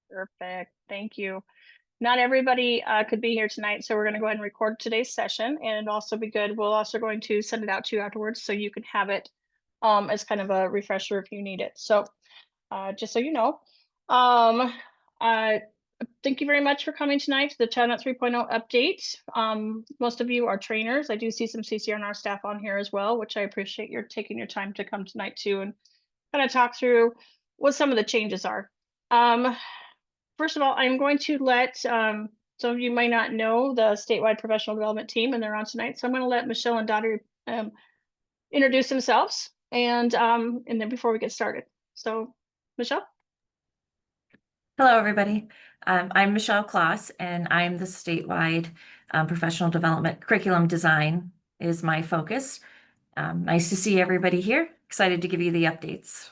Perfect. Thank you. Not everybody could be here tonight, so we're going to go ahead and record today's session, and it'll also be good. We'll also going to send it out to you afterwards, so you can have it as kind of a refresher if you need it. So just so you know, um, uh, thank you very much for coming tonight to the ChildNet 3.0 update. Most of you are trainers. I do see some CCNR staff on here as well, which I appreciate your taking your time to come tonight too and kind of talk through what some of the changes are. First of all, I'm going to let some of you might not know the statewide professional development team, and they're on tonight. So I'm going to let Michelle and Dottie introduce themselves, and then before we get started. So, Michelle. Hello, everybody. I'm Michelle Kloss, and I'm the statewide professional development curriculum design is my focus. Nice to see everybody here. Excited to give you the updates.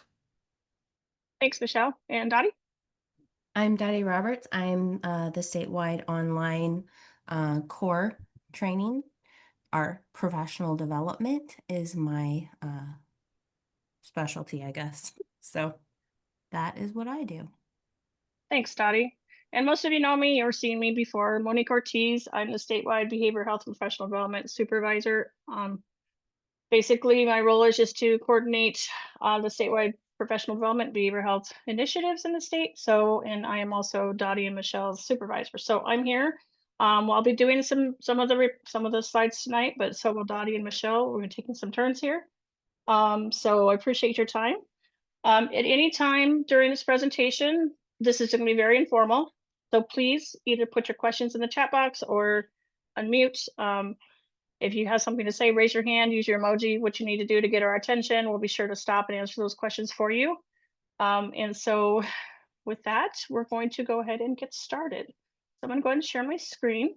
Thanks, Michelle. And Dottie. I'm Dottie Roberts. I'm the statewide online core training. Our professional development is my specialty, I guess. So that is what I do. Thanks, Dottie. And most of you know me or seen me before. Monique Ortiz. I'm the statewide behavioral health and professional development supervisor. Basically, my role is just to coordinate the statewide professional development behavioral health initiatives in the state. So, and I am also Dottie and Michelle's supervisor. So I'm here. I'll be doing some of the slides tonight, but so will Dottie and Michelle. We're taking some turns here. So I appreciate your time. At any time during this presentation, this is going to be very informal. So please either put your questions in the chat box or unmute. If you have something to say, raise your hand, use your emoji, what you need to do to get our attention. We'll be sure to stop and answer those questions for you. And so with that, we're going to go ahead and get started. So I'm going to go ahead and share my screen.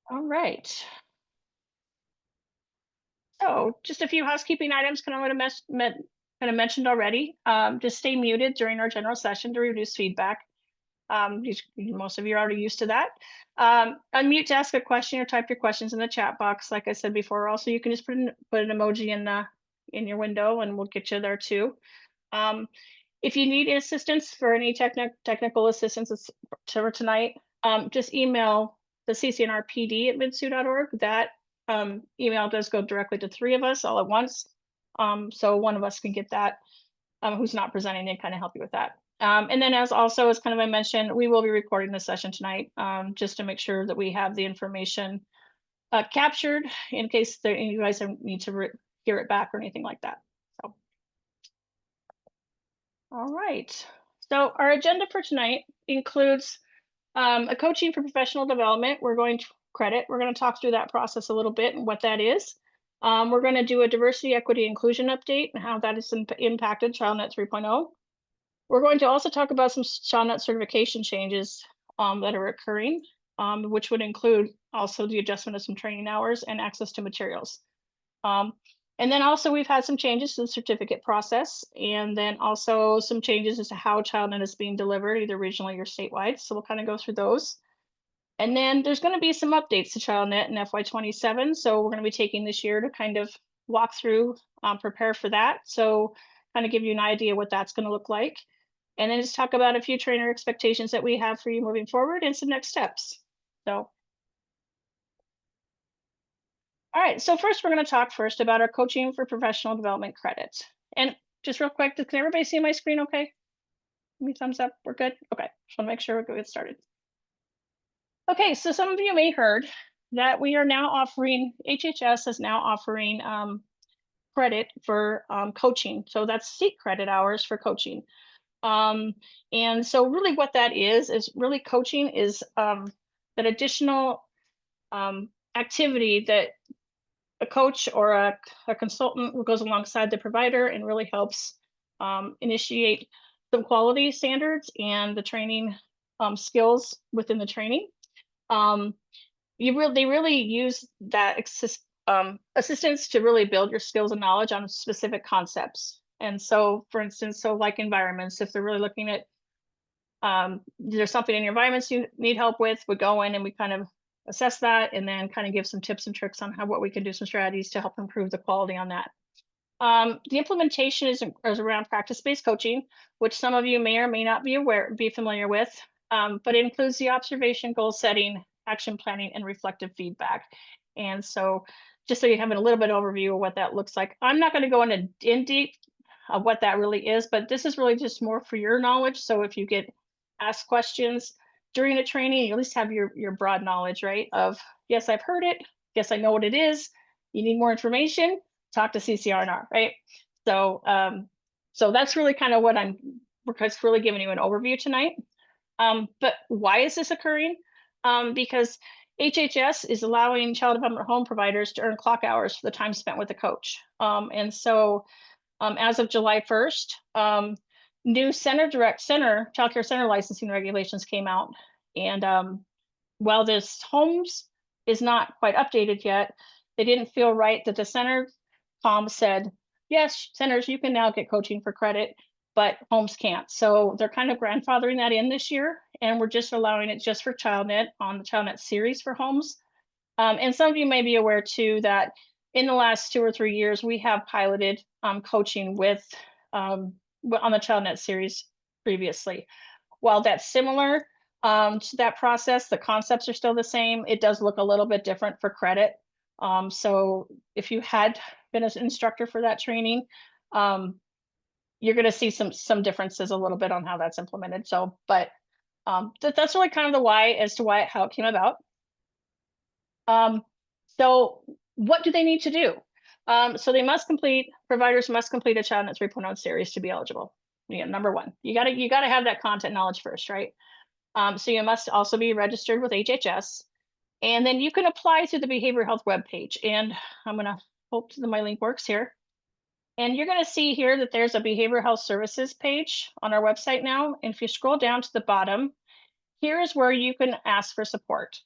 All right. So just a few housekeeping items kind of mentioned already. Just stay muted during our general session to reduce feedback. Most of you are already used to that. Unmute to ask a question or type your questions in the chat box. Like I said before, also you can just put an emoji in your window and we'll get you there too. If you need assistance for any technical assistance for tonight, just email the ccnrpd@midsu.org. That email does go directly to 3 of us all at once. So one of us can get that who's not presenting and kind of help you with that. And then as kind of I mentioned, we will be recording this session tonight just to make sure that we have the information captured in case you guys need to hear it back or anything like that. So, all right. So our agenda for tonight includes a coaching for professional development. We're going to talk through that process a little bit and what that is. We're going to do a diversity, equity, inclusion update and how that has impacted ChildNet 3.0. We're going to also talk about some ChildNet certification changes that are occurring, which would include also the adjustment of some training hours and access to materials. And then also we've had some changes to the certificate process, and then also some changes as to how ChildNet is being delivered, either regionally or statewide. So we'll kind of go through those. And then there's going to be some updates to ChildNet in FY27. So we're going to be taking this year to kind of walk through, prepare for that. So kind of give you an idea what that's going to look like. And then just talk about a few trainer expectations that we have for you moving forward and some next steps. So, all right, so first we're going to talk first about our coaching for professional development credits. And just real quick, can everybody see my screen okay? Give me a thumbs up, we're good? Okay, just want to make sure we're get started. Okay, so some of you may heard that we are now offering, HHS is now offering credit for coaching. So that's seat credit hours for coaching. And so really what that is really coaching is that additional activity that a coach or a consultant who goes alongside the provider and really helps initiate some quality standards and the training skills within the training. They really use that assistance to really build your skills and knowledge on specific concepts. And so, for instance, like environments, if they're really looking at, there's something in your environments you need help with, we go in and we kind of assess that and then kind of give some tips and tricks on what we can do, some strategies to help improve the quality on that. The implementation is around practice-based coaching, which some of you may or may not be familiar with, but it includes the observation, goal setting, action planning, and reflective feedback. And so just so you have a little bit overview of what that looks like. I'm not going to go into in deep of what that really is, but this is really just more for your knowledge. So if you get asked questions during a training, you at least have your broad knowledge, right? Of, yes, I've heard it. Yes, I know what it is. You need more information, talk to CCR&R, right? So, so that's really kind of what I'm really giving you an overview tonight. But why is this occurring? Because HHS is allowing child development home providers to earn clock hours for the time spent with the coach. And so as of July 1st, new childcare center licensing regulations came out. And while this homes is not quite updated yet, they didn't feel right that the center said, yes, centers, you can now get coaching for credit, but homes can't. So they're kind of grandfathering that in this year, and we're just allowing it just for ChildNet on the ChildNet series for homes. And some of you may be aware too that in the last 2 or 3 years, we have piloted coaching with on the ChildNet series previously. While that's similar to that process, the concepts are still the same. It does look a little bit different for credit. So if you had been an instructor for that training, you're going to see some differences a little bit on how that's implemented. So, but that's really kind of the why as to how it came about. So what do they need to do? So providers must complete a ChildNet 3.0 series to be eligible. Number one, you gotta have that content knowledge first, right? So you must also be registered with HHS, and then you can apply through the behavioral health webpage. And I'm gonna hope that my link works here. And you're gonna see here that there's a behavioral health services page on our website now. And if you scroll down to the bottom, here is where you can ask for support,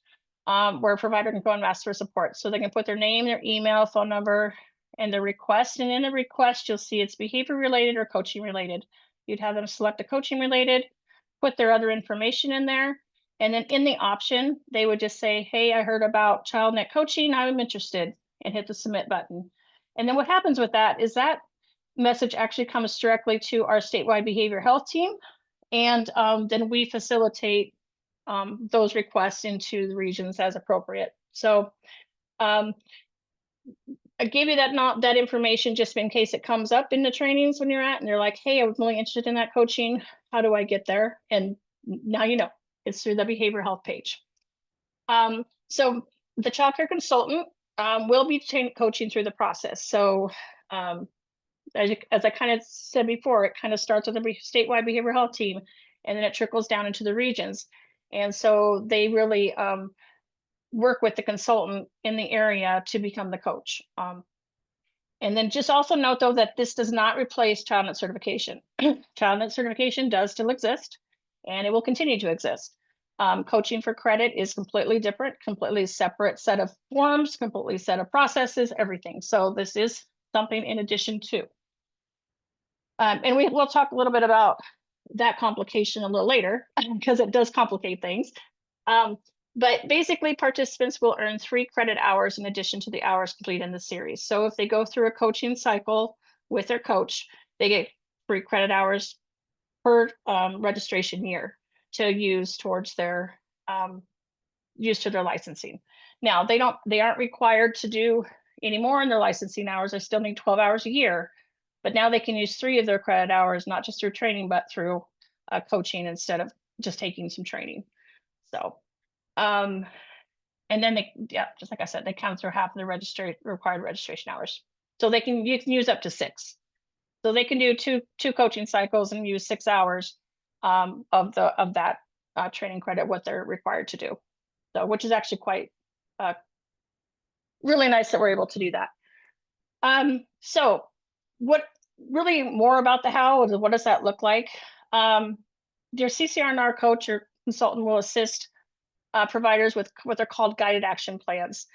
where a provider can go and ask for support. So they can put their name, their email, phone number, and the request. And in the request, you'll see it's behavior related or coaching related. You'd have them select a coaching related, put their other information in there. And then in the option, they would just say, hey, I heard about ChildNet coaching. I'm interested, and hit the submit button. And then what happens with that is that message actually comes directly to our statewide behavioral health team. And then we facilitate those requests into the regions as appropriate. So I gave you that information just in case it comes up in the trainings when you're at, and they're like, hey, I was really interested in that coaching. How do I get there? And now you know, it's through the behavioral health page. So the child care consultant will be coaching through the process. So as I kind of said before, it kind of starts with the statewide behavioral health team, and then it trickles down into the regions. And so they really work with the consultant in the area to become the coach. And then just also note, though, that this does not replace ChildNet certification. ChildNet certification does still exist, and it will continue to exist. Coaching for credit is completely different, completely separate set of forms, completely set of processes, everything. So this is something in addition to. And we'll talk a little bit about that complication a little later because it does complicate things. But basically, participants will earn 3 credit hours in addition to the hours completed in the series. So if they go through a coaching cycle with their coach, they get 3 credit hours per registration year to use towards their licensing. Now they aren't required to do any more in their licensing hours. They still need 12 hours a year, but now they can use 3 of their credit hours, not just through training, but through coaching instead of just taking some training. So, and then just like I said, they count through half of the required registration hours. So you can use up to 6. So they can do two coaching cycles and use 6 hours of that training credit, what they're required to do. So, which is actually quite really nice that we're able to do that. So what really more about the how is what does that look like? Your CCR&R coach or consultant will assist providers with what they're called guided action plans.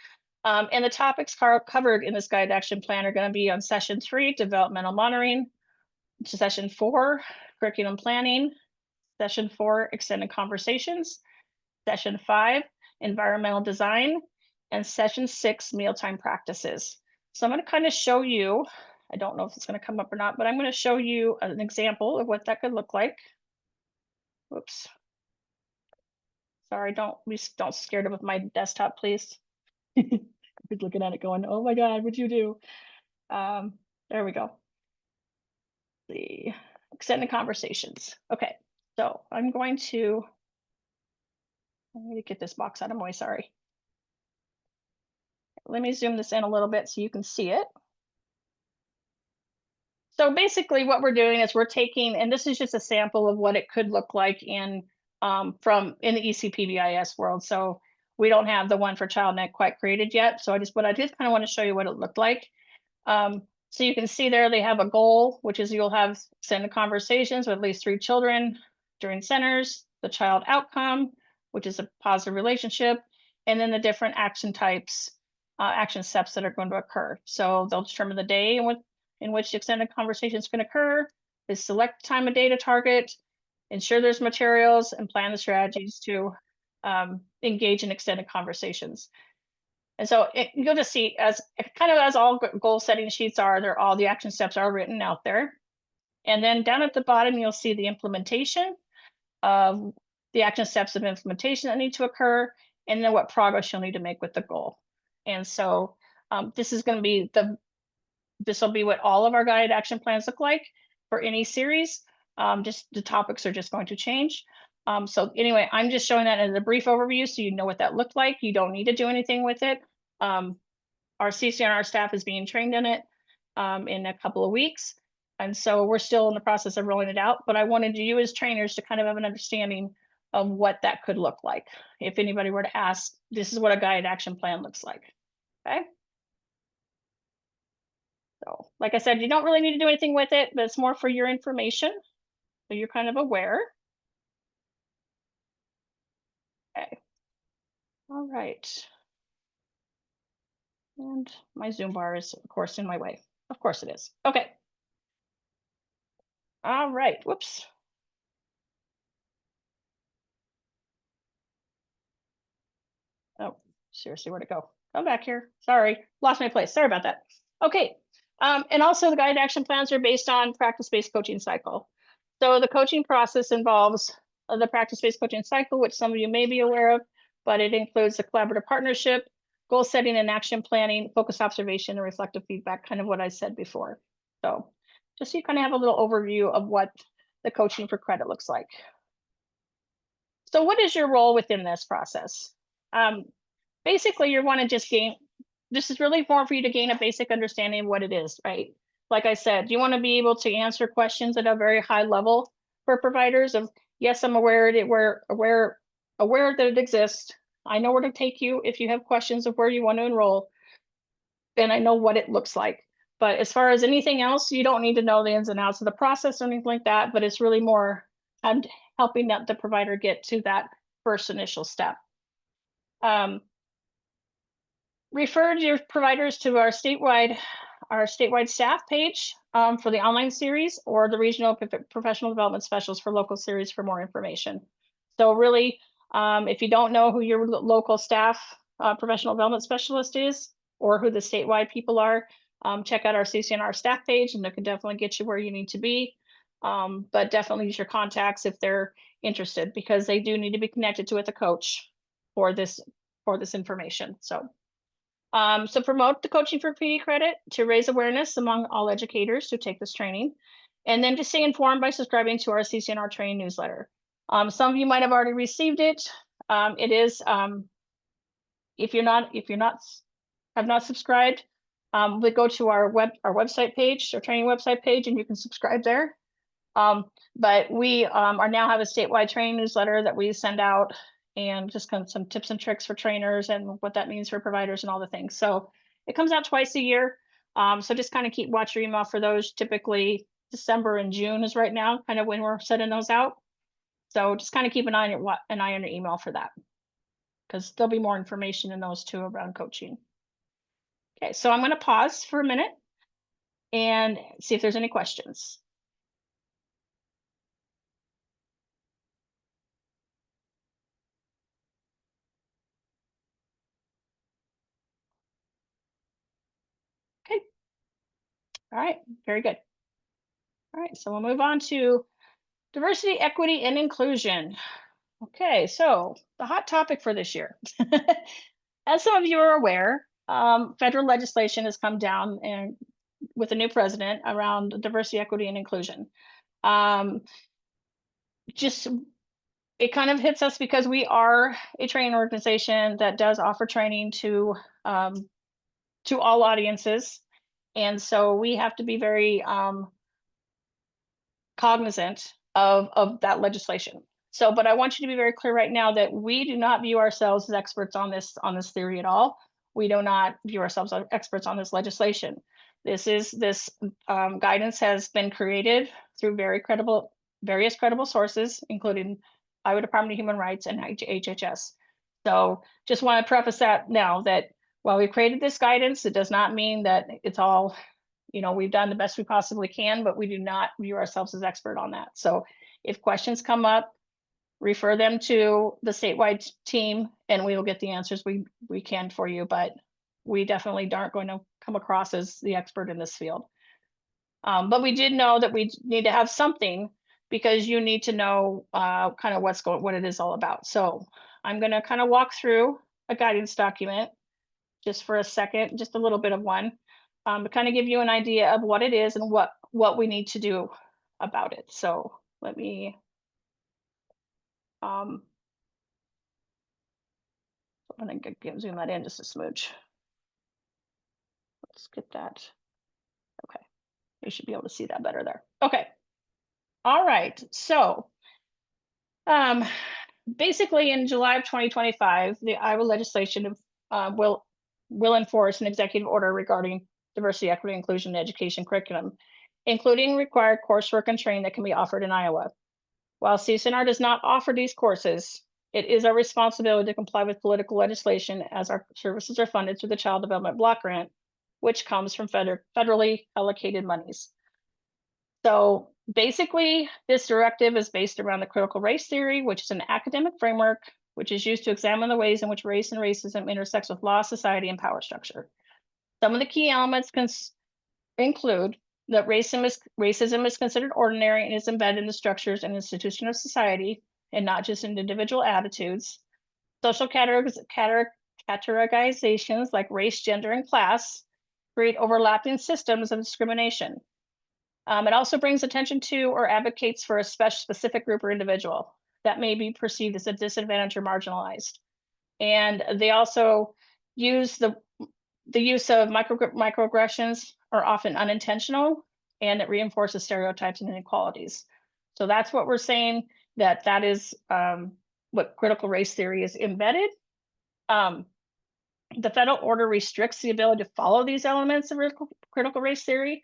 And the topics covered in this guided action plan are going to be on session 3, developmental monitoring, session 4, curriculum planning, session 4, extended conversations, session 5, environmental design, and session 6, mealtime practices. So I'm going to kind of show you I don't know if it's going to come up or not, but I'm going to show you an example of what that could look like. Whoops. Sorry, don't scare it with my desktop, please. He's looking at it going, oh my God, what'd you do? There we go. The extended conversations. Okay, so I need to get this box out of my way, sorry. Let me zoom this in a little bit so you can see it. So basically what we're doing is we're taking, and this is just a sample of what it could look like in the ECPBIS world. So we don't have the one for ChildNet quite created yet. So I just kind of want to show you what it looked like. So you can see there they have a goal, which is you'll have extended conversations with at least 3 children during centers, the child outcome, which is a positive relationship, and then the different action types, action steps that are going to occur. So they'll determine the day in which the extended conversations can occur, they select time of day to target, ensure there's materials, and plan the strategies to engage in extended conversations. And so you'll just see as all goal setting sheets are, all the action steps are written out there. And then down at the bottom, you'll see the implementation of the action steps of implementation that need to occur, and then what progress you'll need to make with the goal. And so this is going to be this will be what all of our guided action plans look like for any series. Just the topics are just going to change. So anyway, I'm just showing that as a brief overview so you know what that looked like. You don't need to do anything with it. Our CCNR staff is being trained in it in a couple of weeks. And so we're still in the process of rolling it out, but I wanted you as trainers to kind of have an understanding of what that could look like. If anybody were to ask, this is what a guided action plan looks like, okay? So like I said, you don't really need to do anything with it, but it's more for your information. So you're kind of aware. Okay. All right. And my Zoom bar is, of course, in my way. Of course it is. Okay. All right. Whoops. Oh, seriously, where'd it go? Come back here. Sorry, lost my place. Sorry about that. Okay. And also the guided action plans are based on practice-based coaching cycle. So the coaching process involves the practice-based coaching cycle, which some of you may be aware of, but it includes the collaborative partnership, goal setting and action planning, focus observation, and reflective feedback, kind of what I said before. So just so you kind of have a little overview of what the coaching for credit looks like. So what is your role within this process? Basically, you want to just this is really more for you to gain a basic understanding of what it is, right? Like I said, you want to be able to answer questions at a very high level for providers of, yes, I'm aware that it exists. I know where to take you if you have questions of where you want to enroll, and I know what it looks like. But as far as anything else, you don't need to know the ins and outs of the process or anything like that, but it's really more helping the provider get to that first initial step. Refer your providers to our statewide staff page for the online series, or the regional professional development specialist for local series for more information. So really, if you don't know who your local staff professional development specialist is, or who the statewide people are, check out our CCNR staff page, and it can definitely get you where you need to be. But definitely use your contacts if they're interested, because they do need to be connected to with a coach for this information. So promote the coaching for PD credit to raise awareness among all educators who take this training, and then to stay informed by subscribing to our CCNR training newsletter. Some of you might have already received it. It is, if you're not have not subscribed, we go to our website page, our training website page, and you can subscribe there. But we are now have a statewide training newsletter that we send out, and just kind of some tips and tricks for trainers and what that means for providers and all the things. So it comes out twice a year. So just kind of watch your email for those. Typically December and June is right now kind of when we're sending those out. So just kind of keep an eye on your email for that, because there'll be more information in those too around coaching. Okay, so I'm going to pause for a minute and see if there's any questions. Okay. All right, very good. All right, so we'll move on to diversity, equity, and inclusion. Okay, so the hot topic for this year. As some of you are aware, federal legislation has come down and with a new president around diversity, equity, and inclusion. Just it kind of hits us because we are a training organization that does offer training to all audiences, and so we have to be very cognizant of that legislation. So, but I want you to be very clear right now that we do not view ourselves as experts on this theory at all. We do not view ourselves as experts on this legislation. This guidance has been created through various credible sources, including Iowa Department of Human Rights and HHS. So, just want to preface that now that while we created this guidance, it does not mean that it's all, we've done the best we possibly can, but we do not view ourselves as expert on that. So if questions come up, refer them to the statewide team and we will get the answers we can for you, but we definitely aren't going to come across as the expert in this field. But we did know that we need to have something because you need to know kind of what it is all about. So I'm going to kind of walk through a guidance document just for a second, just a little bit of one, to kind of give you an idea of what it is and what we need to do about it. So let me, I'm gonna zoom that in just a smooch. Let's get that. Okay, you should be able to see that better there. Okay, all right. So, basically, in July of 2025, the Iowa legislation will enforce an executive order regarding diversity, equity, inclusion, and education curriculum, including required coursework and training that can be offered in Iowa. While CCNR does not offer these courses, it is our responsibility to comply with political legislation as our services are funded through the Child Development Block Grant, which comes from federally allocated monies. So basically, this directive is based around the critical race theory, which is an academic framework which is used to examine the ways in which race and racism intersects with law, society, and power structure. Some of the key elements include that racism is considered ordinary and is embedded in the structures and institutions of society and not just in individual attitudes. Social categorizations like race, gender, and class create overlapping systems of discrimination. It also brings attention to or advocates for a specific group or individual that may be perceived as a disadvantage or marginalized. And they also use the use of microaggressions are often unintentional and it reinforces stereotypes and inequalities. So that's what we're saying, that is what critical race theory is embedded. The federal order restricts the ability to follow these elements of critical race theory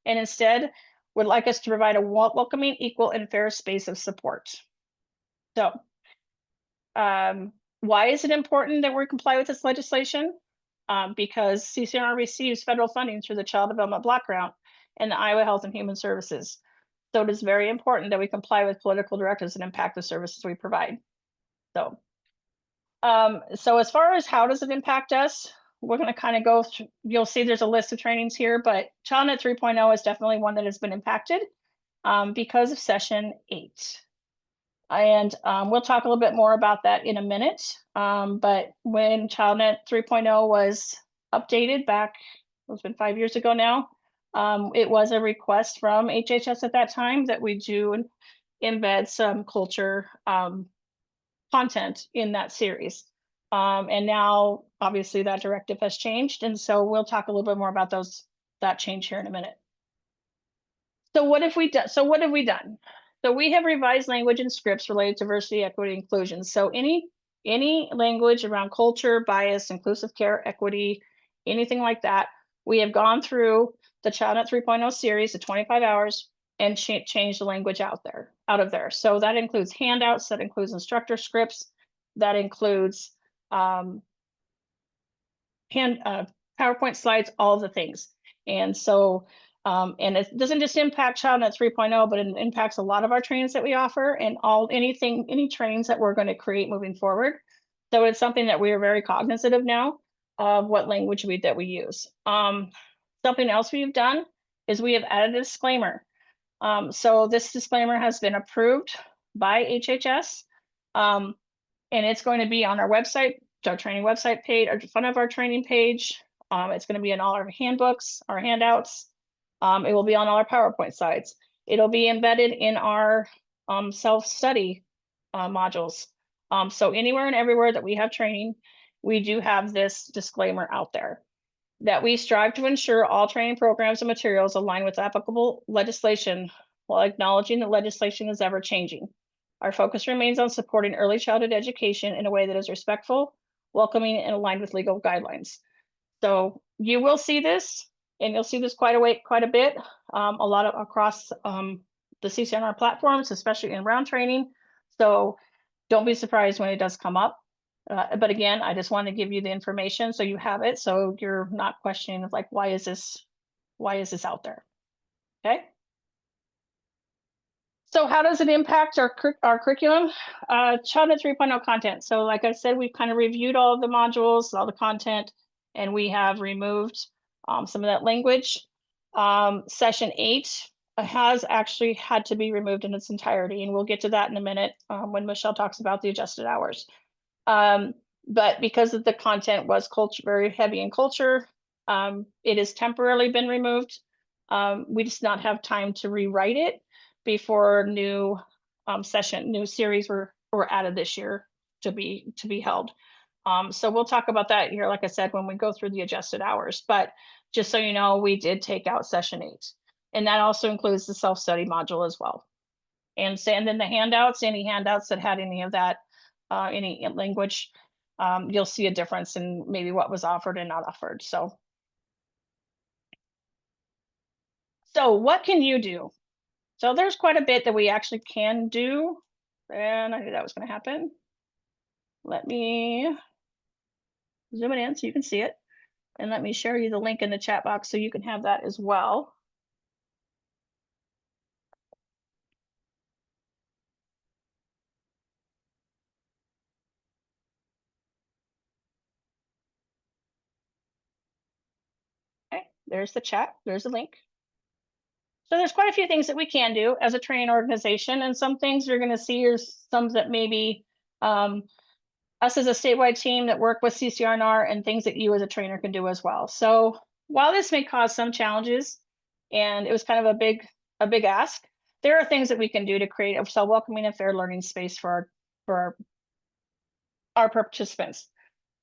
and instead would like us to provide a welcoming, equal, and fair space of support. So why is it important that we comply with this legislation? Because CCNR receives federal funding through the Child Development Block Grant and the Iowa Health and Human Services. So it is very important that we comply with political directives and impact the services we provide. So, so as far as how does it impact us, we're going to kind of go through, you'll see there's a list of trainings here, but ChildNet 3.0 is definitely one that has been impacted because of session 8. And we'll talk a little bit more about that in a minute. But when ChildNet 3.0 was updated back, it's been 5 years ago now, it was a request from HHS at that time that we do embed some culture content in that series. And now, obviously, that directive has changed. And so we'll talk a little bit more about that change here in a minute. So what have we done? So we have revised language and scripts related to diversity, equity, inclusion. So any language around culture, bias, inclusive care, equity, anything like that, we have gone through the ChildNet 3.0 series, the 25 hours, and changed the language out of there. So that includes handouts, that includes instructor scripts, that includes PowerPoint slides, all the things. And so and it doesn't just impact ChildNet 3.0, but it impacts a lot of our trainings that we offer and any trainings that we're going to create moving forward. So it's something that we are very cognizant of now of what language that we use. Something else we've done is we have added a disclaimer. So this disclaimer has been approved by HHS, and it's going to be on our website, our training website page, or front of our training page. It's going to be in all our handbooks, our handouts. It will be on all our PowerPoint slides. It'll be embedded in our self-study modules. So anywhere and everywhere that we have training, we do have this disclaimer out there that we strive to ensure all training programs and materials align with applicable legislation while acknowledging that legislation is ever changing. Our focus remains on supporting early childhood education in a way that is respectful, welcoming, and aligned with legal guidelines. So you will see this, and you'll see this quite a bit, a lot of across the CCNR platforms, especially in round training. So don't be surprised when it does come up. But again, I just want to give you the information so you have it, so you're not questioning of like, why is this out there? Okay. So how does it impact our curriculum? ChildNet 3.0 content. So like I said, we've kind of reviewed all of the modules, all the content, and we have removed some of that language. Session 8 has actually had to be removed in its entirety, and we'll get to that in a minute when Michelle talks about the adjusted hours. But because of the content was very heavy in culture, it has temporarily been removed. We just not have time to rewrite it before new series were added this year to be held. So we'll talk about that here, like I said, when we go through the adjusted hours. But just so you know, we did take out session 8, and that also includes the self-study module as well. And then the handouts, any handouts that had any of that, any language, you'll see a difference in maybe what was offered and not offered. So what can you do? So there's quite a bit that we actually can do, and I knew that was going to happen. Let me zoom it in so you can see it, and let me share you the link in the chat box so you can have that as well. Okay, there's the chat, there's the link. So there's quite a few things that we can do as a training organization, and some things you're going to see are some that maybe us as a statewide team that work with CCRNR and things that you as a trainer can do as well. So while this may cause some challenges, and it was kind of a big ask, there are things that we can do to create a welcoming and fair learning space for our participants.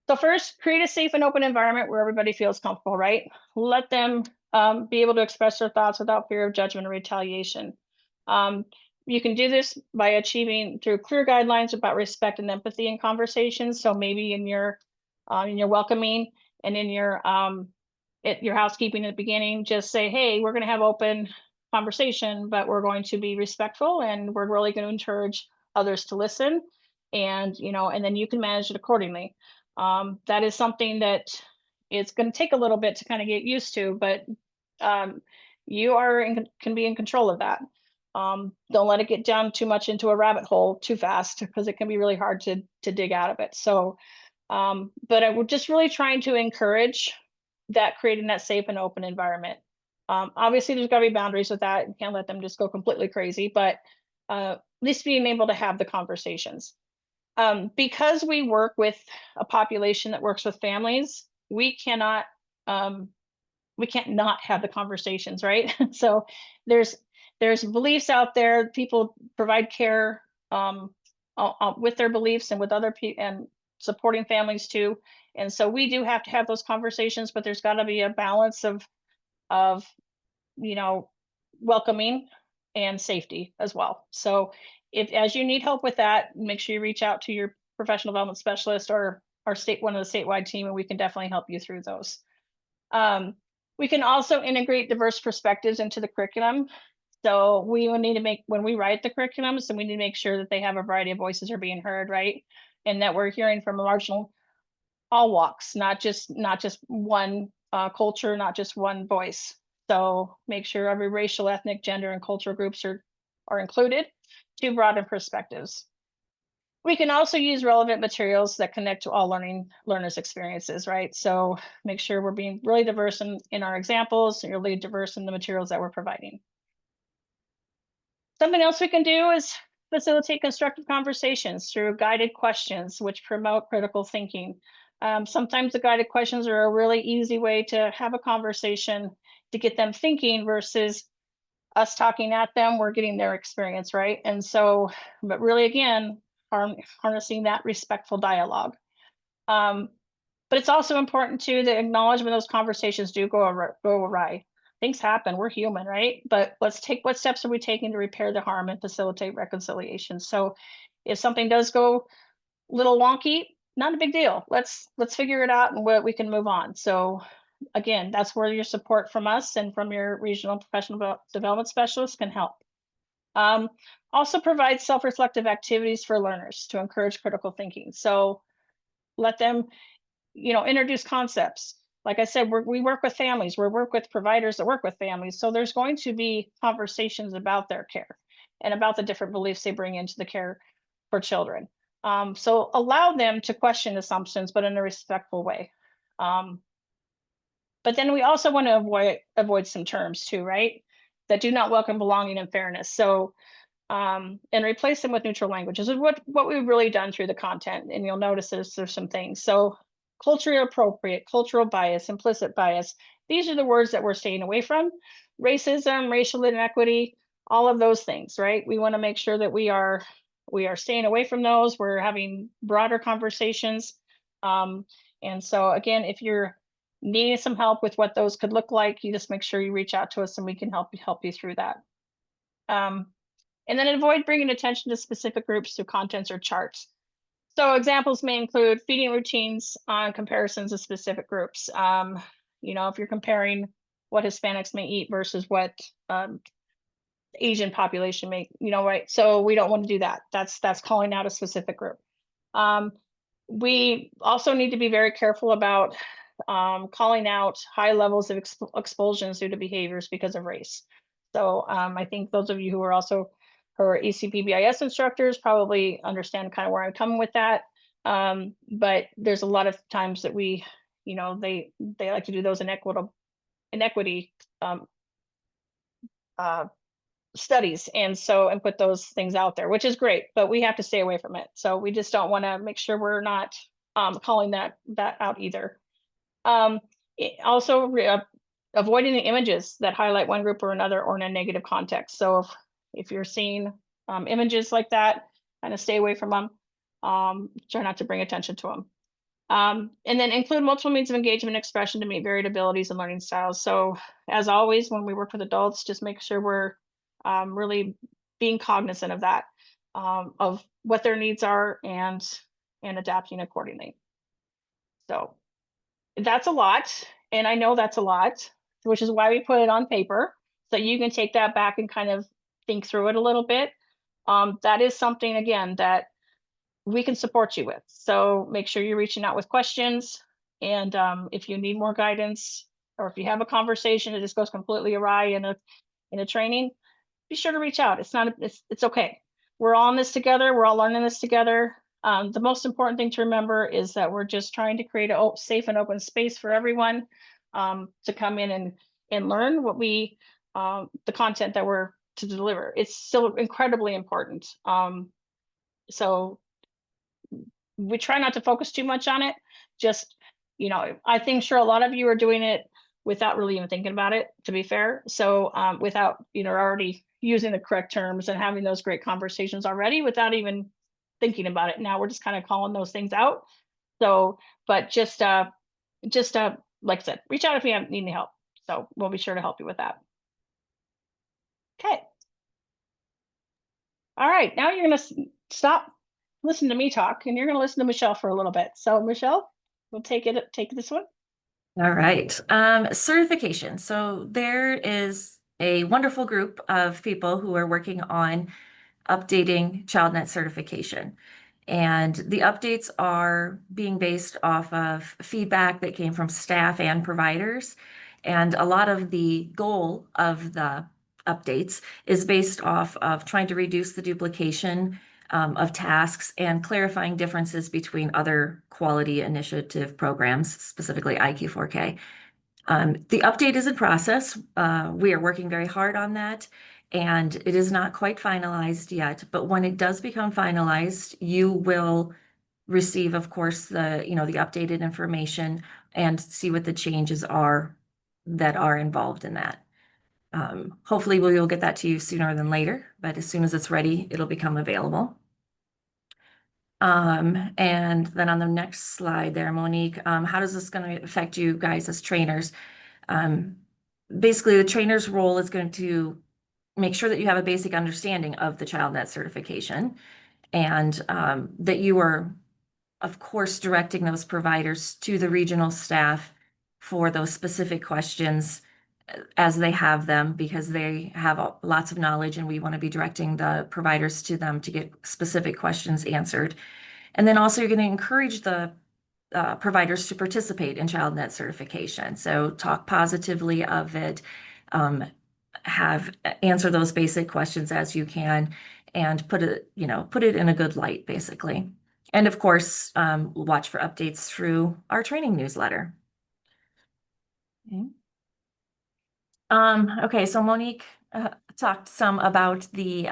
So first, create a safe and open environment where everybody feels comfortable, right? Let them be able to express their thoughts without fear of judgment or retaliation. You can do this by achieving through clear guidelines about respect and empathy in conversations. So maybe in your welcoming and in your housekeeping at the beginning, just say, hey, we're going to have open conversation, but we're going to be respectful, and we're really going to encourage others to listen, and and then you can manage it accordingly. That is something that it's going to take a little bit to kind of get used to, but you can be in control of that. Don't let it get down too much into a rabbit hole too fast, because it can be really hard to dig out of it. So, but I would just really trying to encourage that, creating that safe and open environment. Obviously, there's got to be boundaries with that. You can't let them just go completely crazy, but at least being able to have the conversations. Because we work with a population that works with families, we can't not have the conversations, right? So there's beliefs out there. People provide care with their beliefs and with other people, and supporting families too. And so we do have to have those conversations, but there's got to be a balance of welcoming and safety as well. So as you need help with that, make sure you reach out to your professional development specialist or one of the statewide team, and we can definitely help you through those. We can also integrate diverse perspectives into the curriculum. So we will need to when we write the curriculum, so we need to make sure that they have a variety of voices are being heard, right? And that we're hearing from all walks, not just one culture, not just one voice. So make sure every racial, ethnic, gender, and cultural groups are included to broaden perspectives. We can also use relevant materials that connect to all learners' experiences, right? So make sure we're being really diverse in our examples, and really diverse in the materials that we're providing. Something else we can do is facilitate constructive conversations through guided questions, which promote critical thinking. Sometimes the guided questions are a really easy way to have a conversation to get them thinking versus us talking at them. We're getting their experience, right? And so, but really, again, harnessing that respectful dialogue. But it's also important too to acknowledge when those conversations do go awry. Things happen. We're human, right? But let's take what steps are we taking to repair the harm and facilitate reconciliation. So, if something does go a little wonky, not a big deal. Let's figure it out and we can move on. So, again, that's where your support from us and from your regional professional development specialist can help. Also provide self-reflective activities for learners to encourage critical thinking. So let them, introduce concepts. Like I said, we work with families, we work with providers that work with families. So there's going to be conversations about their care and about the different beliefs they bring into the care for children. So allow them to question assumptions, but in a respectful way. But then we also want to avoid some terms too, right? That do not welcome belonging and fairness. So and replace them with neutral languages is what we've really done through the content. And you'll notice there's some things. So culturally appropriate, cultural bias, implicit bias. These are the words that we're staying away from. Racism, racial inequity, all of those things, right? We want to make sure that we are staying away from those. We're having broader conversations. And so again, if you're needing some help with what those could look like, you just make sure you reach out to us and we can help you through that. And then avoid bringing attention to specific groups through contents or charts. So examples may include feeding routines on comparisons of specific groups. If you're comparing what Hispanics may eat versus what Asian population may, right? So we don't want to do that. That's calling out a specific group. We also need to be very careful about calling out high levels of expulsions due to behaviors because of race. So I think those of you who are ECPBIS instructors probably understand kind of where I'm coming with that. But there's a lot of times that they like to do those inequity studies and put those things out there, which is great, but we have to stay away from it. So we just don't want to make sure we're not calling that out either. Also avoiding the images that highlight one group or another or in a negative context. So if you're seeing images like that, kind of stay away from them. Try not to bring attention to them. And then include multiple means of engagement and expression to meet varied abilities and learning styles. So as always, when we work with adults, just make sure we're really being cognizant of that, of what their needs are and adapting accordingly. So that's a lot. And I know that's a lot, which is why we put it on paper. So you can take that back and kind of think through it a little bit. That is something, again, that we can support you with. So make sure you're reaching out with questions. And if you need more guidance, or if you have a conversation that just goes completely awry in a training, be sure to reach out. It's okay. We're all in this together. We're all learning this together. The most important thing to remember is that we're just trying to create a safe and open space for everyone to come in and learn what the content that we're to deliver. It's still incredibly important. So we try not to focus too much on it. Just, I think sure a lot of you are doing it without really even thinking about it, to be fair. So without, already using the correct terms and having those great conversations already without even thinking about it. Now we're just kind of calling those things out. So, but just like I said, reach out if you need any help. So we'll be sure to help you with that. Okay. All right, now you're going to stop, listen to me talk, and you're going to listen to Michelle for a little bit. So Michelle, we'll take this one. All right. Certification. So there is a wonderful group of people who are working on updating ChildNet certification. And the updates are being based off of feedback that came from staff and providers. And a lot of the goal of the updates is based off of trying to reduce the duplication of tasks and clarifying differences between other quality initiative programs, specifically IQ4K. The update is in process. We are working very hard on that, and it is not quite finalized yet. But when it does become finalized, you will receive, of course, the updated information and see what the changes are that are involved in that. Hopefully, we'll get that to you sooner than later, but as soon as it's ready, it'll become available. And then on the next slide there, Monique, how does this going to affect you guys as trainers? Basically, the trainer's role is going to make sure that you have a basic understanding of the ChildNet certification and that you are, of course, directing those providers to the regional staff for those specific questions as they have them, because they have lots of knowledge and we want to be directing the providers to them to get specific questions answered. And then also you're going to encourage the providers to participate in ChildNet certification. So talk positively of it, answer those basic questions as you can, and put it in a good light, basically. And of course, watch for updates through our training newsletter. Okay. Okay, so Monique talked some about the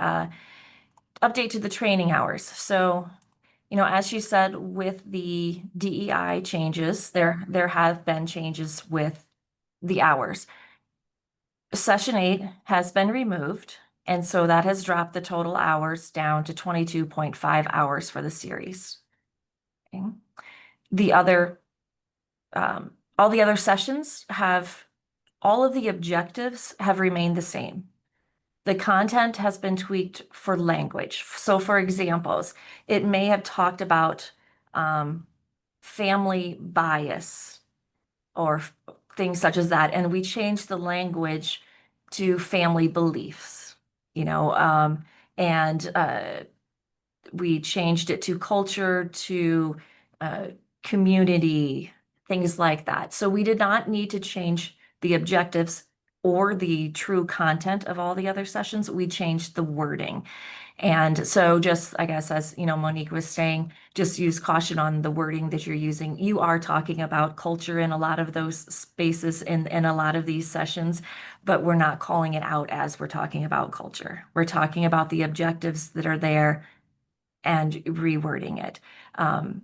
update to the training hours. So, as she said, with the DEI changes, there have been changes with the hours. Session 8 has been removed, and so that has dropped the total hours down to 22.5 hours for the series. Okay. All the other sessions all of the objectives have remained the same. The content has been tweaked for language. So for examples, it may have talked about family bias or things such as that. And we changed the language to family beliefs, and we changed it to culture, to community, things like that. So we did not need to change the objectives or the true content of all the other sessions. We changed the wording. And so just, I guess, as Monique was saying, just use caution on the wording that you're using. You are talking about culture in a lot of those spaces in a lot of these sessions, but we're not calling it out as we're talking about culture. We're talking about the objectives that are there and rewording it.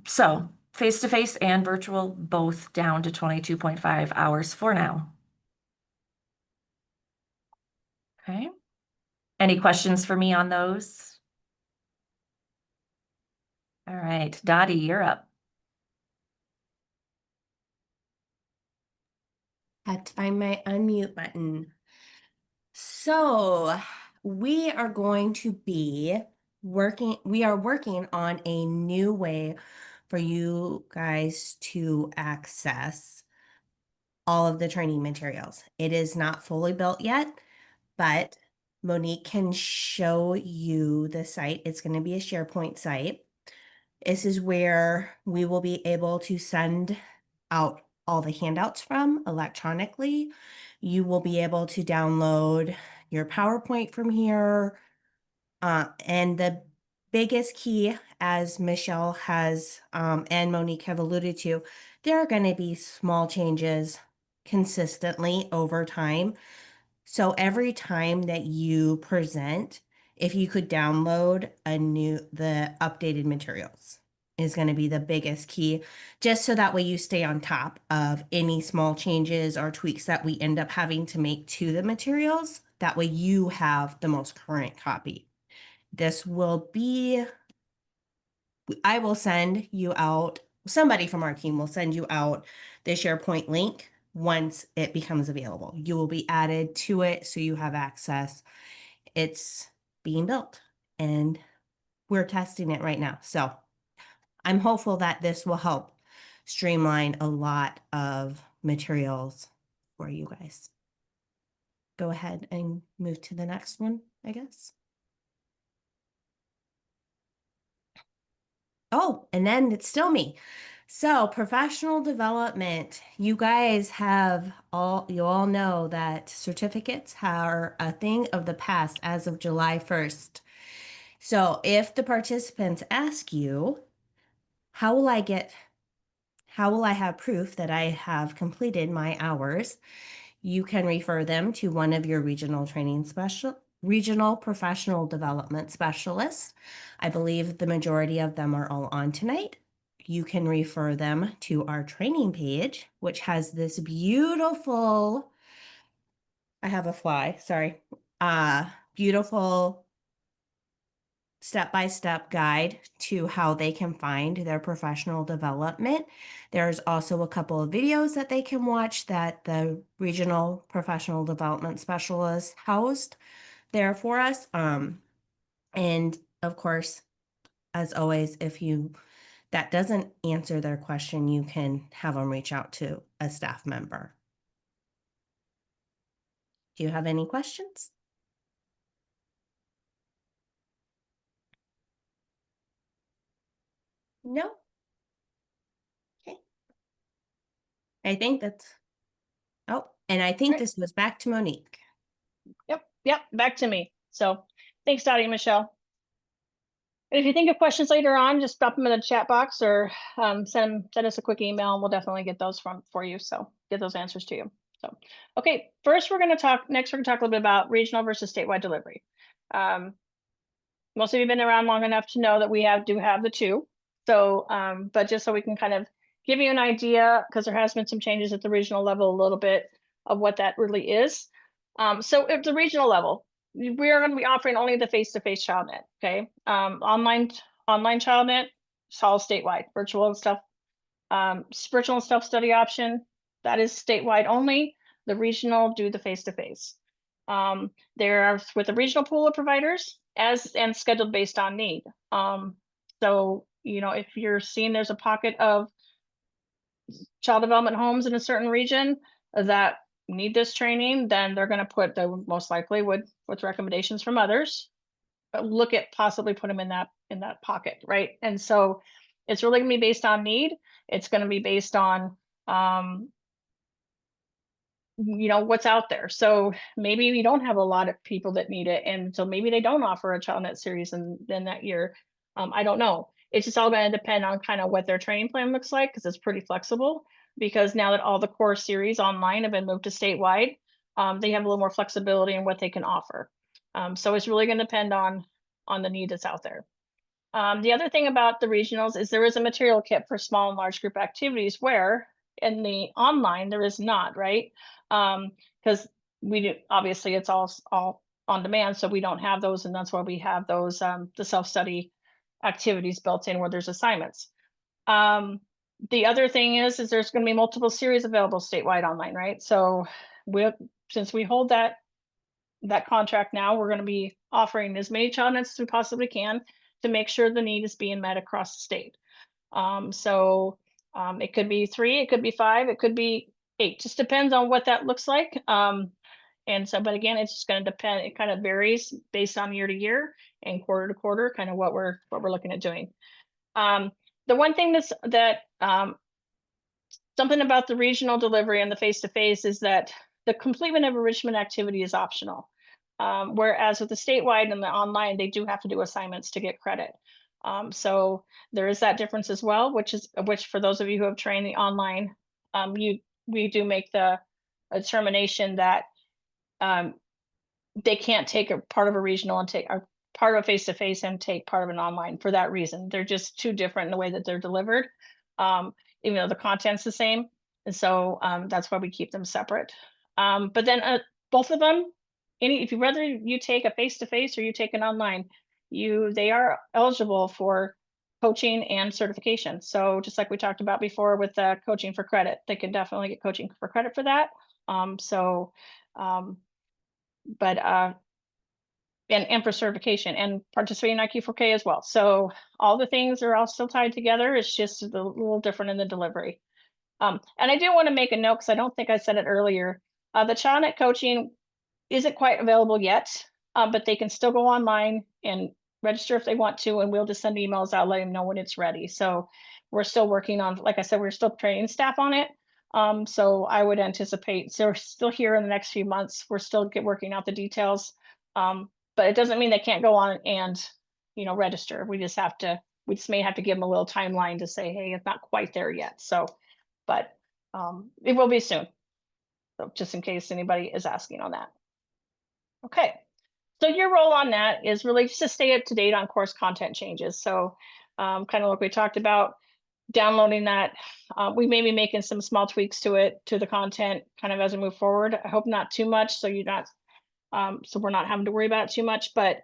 So face-to-face and virtual, both down to 22.5 hours for now. Okay. Any questions for me on those? All right, Dottie, you're up. Had to find my unmute button. So we are going to be we are working on a new way for you guys to access all of the training materials. It is not fully built yet, but Monique can show you the site. It's going to be a SharePoint site. This is where we will be able to send out all the handouts from electronically. You will be able to download your PowerPoint from here. And the biggest key, as Michelle has and Monique have alluded to, there are going to be small changes consistently over time. So every time that you present, if you could download the updated materials is going to be the biggest key, just so that way you stay on top of any small changes or tweaks that we end up having to make to the materials. That way you have the most current copy. I will send you out, somebody from our team will send you out the SharePoint link once it becomes available. You will be added to it so you have access. It's being built and we're testing it right now. So I'm hopeful that this will help streamline a lot of materials for you guys. Go ahead and move to the next one, I guess. Oh, and then it's still me. So professional development, you guys you all know that certificates are a thing of the past as of July 1st. So if the participants ask you, how will I have proof that I have completed my hours? You can refer them to one of your regional professional development specialists. I believe the majority of them are all on tonight. You can refer them to our training page, which has this beautiful, I have a fly, sorry, beautiful step-by-step guide to how they can find their professional development. There's also a couple of videos that they can watch that the regional professional development specialist housed there for us. And of course, as always, if that doesn't answer their question, you can have them reach out to a staff member. Do you have any questions? No? Okay. I think that's, oh, and I think Right. this was back to Monique. Yep, back to me. So thanks, Dottie and Michelle. And if you think of questions later on, just drop them in the chat box or send us a quick email and we'll definitely get those for you. So get those answers to you. So, okay, next we're going to talk a little bit about regional versus statewide delivery. Most of you have been around long enough to know that we do have the two. So, but just so we can kind of give you an idea, because there has been some changes at the regional level a little bit of what that really is. So at the regional level, we are going to be offering only the face-to-face ChildNet. Okay, online ChildNet, it's all statewide. Virtual and stuff, virtual and self-study option, that is statewide only. The regional do the face-to-face. There are with the regional pool of providers and scheduled based on need. So if you're seeing there's a pocket of child development homes in a certain region that need this training, then they're going to put most likely with recommendations from others, look at possibly put them in that pocket, right? And so it's really going to be based on need. It's going to be based on what's out there. So maybe we don't have a lot of people that need it, and so maybe they don't offer a ChildNet series in that year. I don't know. It's just all going to depend on kind of what their training plan looks like, because it's pretty flexible. Because now that all the core series online have been moved to statewide, they have a little more flexibility in what they can offer. So it's really going to depend on the need that's out there. The other thing about the regionals is there is a material kit for small and large group activities, where in the online there is not, right? Because we do, obviously it's all on demand, so we don't have those, and that's why we have those the self-study activities built in where there's assignments. The other thing is there's going to be multiple series available statewide online, right? So since we hold that contract now, we're going to be offering as many ChildNets as we possibly can to make sure the need is being met across the state. So it could be 3, it could be 5, it could be 8, just depends on what that looks like. And so, but again, it's just going to depend. It kind of varies based on year to year and quarter to quarter, kind of what we're looking at doing. The one thing something about the regional delivery and the face-to-face is that the completion of enrichment activity is optional. Whereas with the statewide and the online, they do have to do assignments to get credit. So there is that difference as well, which for those of you who have trained the online, we do make the determination that they can't take a part of a regional and take a part of a face-to-face and take part of an online for that reason. They're just too different in the way that they're delivered, even though the content's the same. And so that's why we keep them separate. But then both of them, if you whether you take a face-to-face or you take an online, they are eligible for coaching and certification. So just like we talked about before with coaching for credit, they can definitely get coaching for credit for that. And for certification and participating in IQ4K as well. So all the things are all still tied together. It's just a little different in the delivery. And I do want to make a note, because I don't think I said it earlier. The ChildNet coaching isn't quite available yet, but they can still go online and register if they want to, and we'll just send emails out letting them know when it's ready. So we're still working on, like I said, we're still training staff on it. So I would anticipate, so we're still here in the next few months. We're still working out the details. But it doesn't mean they can't go on and register. We just may have to give them a little timeline to say, hey, it's not quite there yet. So, but it will be soon. So just in case anybody is asking on that. Okay. So your role on that is really just to stay up to date on course content changes. So kind of like we talked about, downloading that. We may be making some small tweaks to the content kind of as we move forward. I hope not too much, so we're not having to worry about it too much. But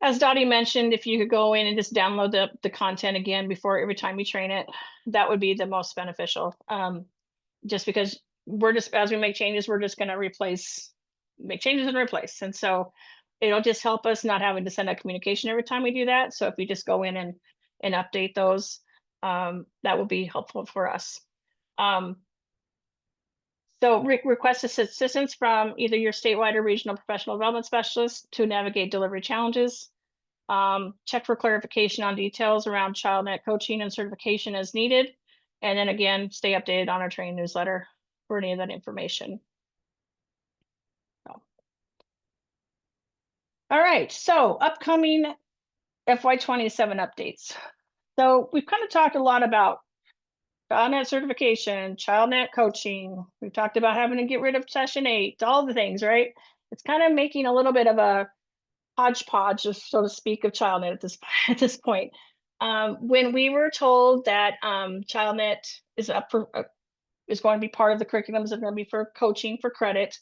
as Dottie mentioned, if you could go in and just download the content again before every time you train it, that would be the most beneficial. Just because as we make changes, we're just going to make changes and replace. And so it'll just help us not having to send out communication every time we do that. So if we just go in and update those, that will be helpful for us. So request assistance from either your statewide or regional professional development specialist to navigate delivery challenges. Check for clarification on details around ChildNet coaching and certification as needed. And then again, stay updated on our training newsletter for any of that information. So. All right, so upcoming FY27 updates. So we've kind of talked a lot about ChildNet certification, ChildNet coaching. We've talked about having to get rid of session 8, all the things, right? It's kind of making a little bit of a hodgepodge, so to speak, of ChildNet at this point. When we were told that ChildNet is going to be part of the curriculum, is going to be for coaching for credit,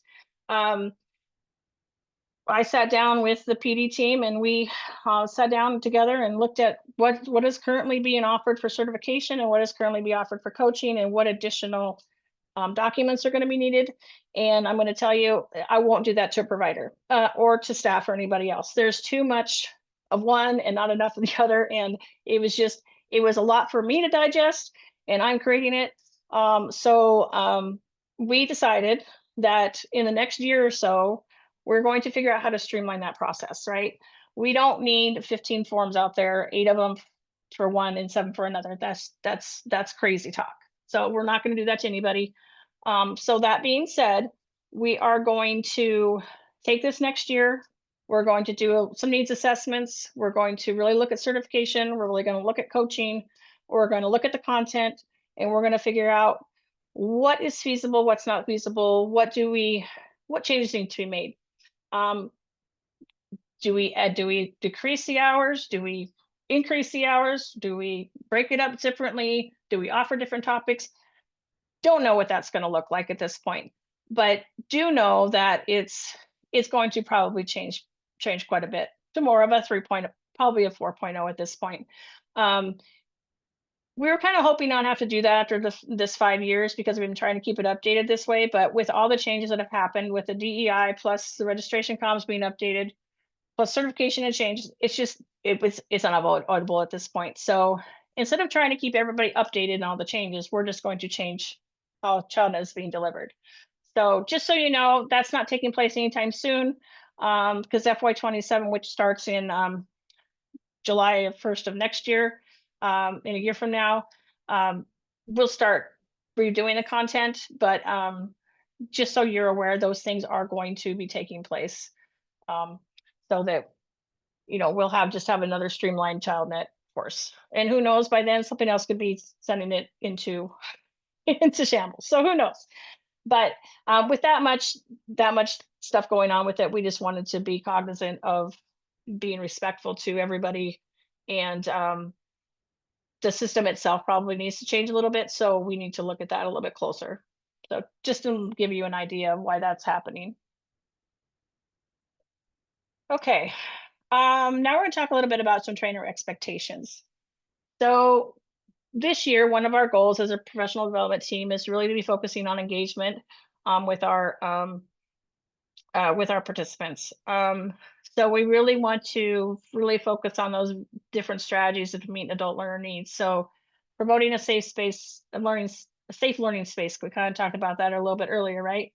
I sat down with the PD team and we sat down together and looked at what is currently being offered for certification and what is currently being offered for coaching and what additional documents are going to be needed. And I'm going to tell you, I won't do that to a provider or to staff or anybody else. There's too much of one and not enough of the other. And it was a lot for me to digest, and I'm creating it. So we decided that in the next year or so, we're going to figure out how to streamline that process, right? We don't need 15 forms out there, 8 of them for one and 7 for another. That's crazy talk. So we're not going to do that to anybody. So that being said, we are going to take this next year. We're going to do some needs assessments. We're going to really look at certification. We're really going to look at coaching. We're going to look at the content, and we're going to figure out what is feasible, what's not feasible, what changes need to be made. Do we decrease the hours? Do we increase the hours? Do we break it up differently? Do we offer different topics? Don't know what that's going to look like at this point, but do know that it's going to probably change quite a bit to more of a 3.0, probably a 4.0 at this point. We were kind of hoping not have to do that after this 5 years because we've been trying to keep it updated this way. But with all the changes that have happened with the DEI plus the registration comms being updated, plus certification and changes, it's unavoidable at this point. So instead of trying to keep everybody updated on all the changes, we're just going to change how ChildNet is being delivered. So just so you know, that's not taking place anytime soon, because FY27, which starts in July 1st of next year, in a year from now, we'll start redoing the content. But just so you're aware, those things are going to be taking place, so that we'll have another streamlined ChildNet course. And who knows, by then something else could be sending it into shambles. So who knows? But with that much stuff going on with it, we just wanted to be cognizant of being respectful to everybody, and the system itself probably needs to change a little bit. So we need to look at that a little bit closer. So just to give you an idea of why that's happening. Okay. Now we're going to talk a little bit about some trainer expectations. So this year, one of our goals as a professional development team is really to be focusing on engagement with our participants. So we really want to focus on those different strategies to meet adult learner needs. So promoting a safe space, a safe learning space. We kind of talked about that a little bit earlier, right?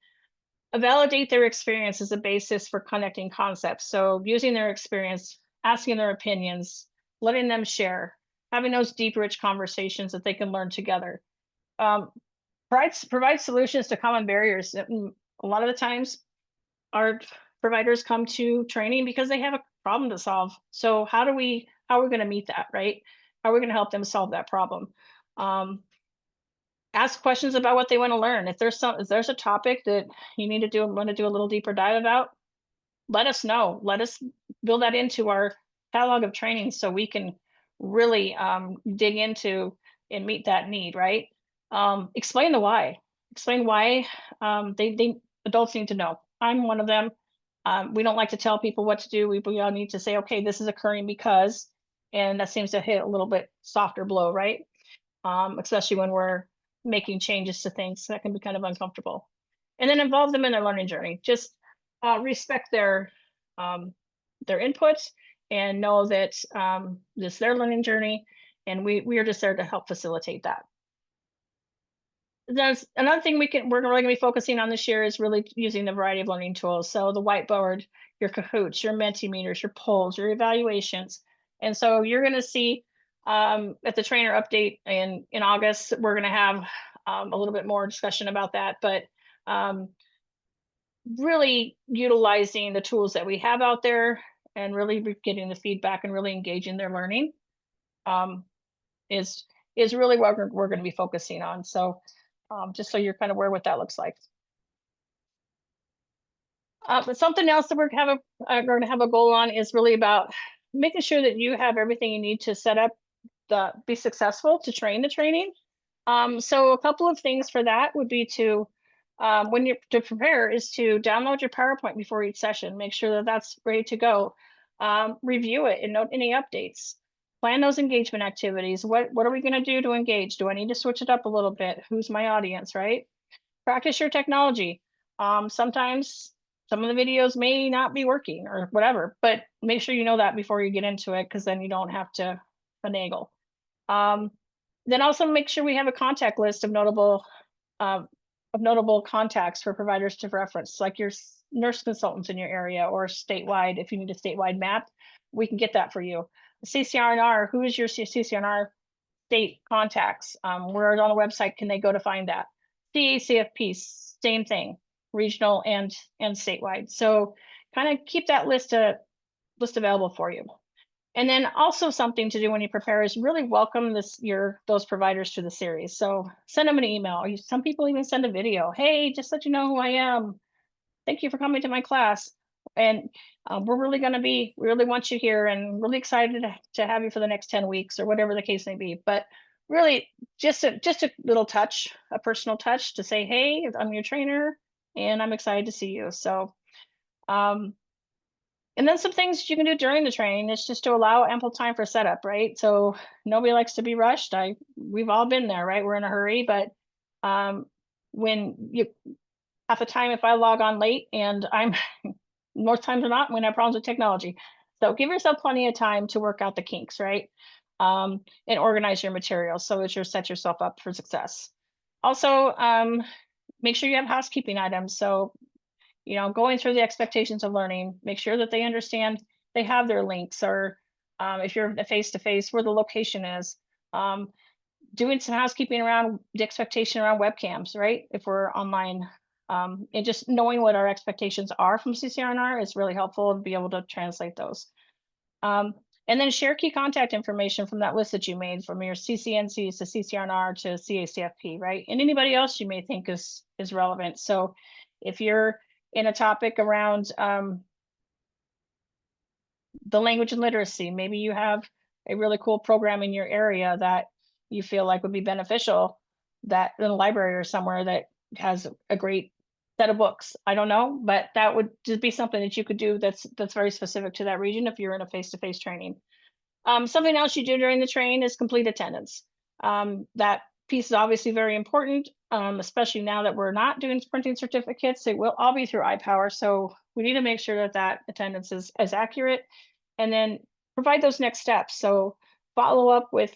Validate their experience as a basis for connecting concepts. So using their experience, asking their opinions, letting them share, having those deep, rich conversations that they can learn together. Provide solutions to common barriers. A lot of the times, our providers come to training because they have a problem to solve. So how are we going to meet that, right? How are we going to help them solve that problem? Ask questions about what they want to learn. If there's a topic that you need to want to do a little deeper dive about, let us know. Let us build that into our catalog of training so we can really dig into and meet that need, right? Explain the why. Explain why they adults need to know. I'm one of them. We don't like to tell people what to do. We all need to say, okay, this is occurring because, and that seems to hit a little bit softer blow, right? Especially when we're making changes to things that can be kind of uncomfortable. And then involve them in their learning journey. Just respect their inputs and know that this is their learning journey, and we are just there to help facilitate that. There's another thing we're really going to be focusing on this year is really using the variety of learning tools. So the whiteboard, your Kahoots, your Mentimeters, your polls, your evaluations. And so you're going to see at the trainer update in August, we're going to have a little bit more discussion about that. But really utilizing the tools that we have out there and really getting the feedback and really engaging their learning is really what we're going to be focusing on. So just so you're kind of aware what that looks like. But something else that we're going to have a goal on is really about making sure that you have everything you need to set up be successful to train the training. So a couple of things for that would be to when you're to prepare is to download your PowerPoint before each session. Make sure that that's ready to go. Review it and note any updates. Plan those engagement activities. What are we going to do to engage? Do I need to switch it up a little bit? Who's my audience, right? Practice your technology. Sometimes some of the videos may not be working or whatever, but make sure you know that before you get into it, because then you don't have to finagle. Then also make sure we have a contact list of notable contacts for providers to reference, like your nurse consultants in your area, or statewide. If you need a statewide map, we can get that for you. CCRNR, who is your CCRNR state contacts? Where on the website can they go to find that? CACFP, same thing, regional and statewide. So kind of keep that list available for you. And then also something to do when you prepare is really welcome those providers to the series. So send them an email. Or some people even send a video. Hey, just let you know who I am. Thank you for coming to my class. And we really want you here, and really excited to have you for the next 10 weeks or whatever the case may be. But really just a little touch, a personal touch to say, hey, I'm your trainer and I'm excited to see you. So and then some things you can do during the training is just to allow ample time for setup, right? So nobody likes to be rushed. We've all been there, right? We're in a hurry, but when you half the time, if I log on late, and I'm most times than not when I have problems with technology. So give yourself plenty of time to work out the kinks, right? And organize your materials so that you set yourself up for success. Also, make sure you have housekeeping items. So going through the expectations of learning, make sure that they understand they have their links, or if you're face-to-face, where the location is. Doing some housekeeping around the expectation around webcams, right? If we're online, and just knowing what our expectations are from CCRNR is really helpful to be able to translate those. And then share key contact information from that list that you made, from your CCNCs to CCRNR to CACFP, right? And anybody else you may think is relevant. So if you're in a topic around the language and literacy, maybe you have a really cool program in your area that you feel like would be beneficial, that in a library or somewhere that has a great set of books. I don't know, but that would just be something that you could do that's very specific to that region if you're in a face-to-face training. Something else you do during the train is complete attendance. That piece is obviously very important, especially now that we're not doing printing certificates. It will all be through iPower, so we need to make sure that attendance is accurate, and then provide those next steps. So follow up with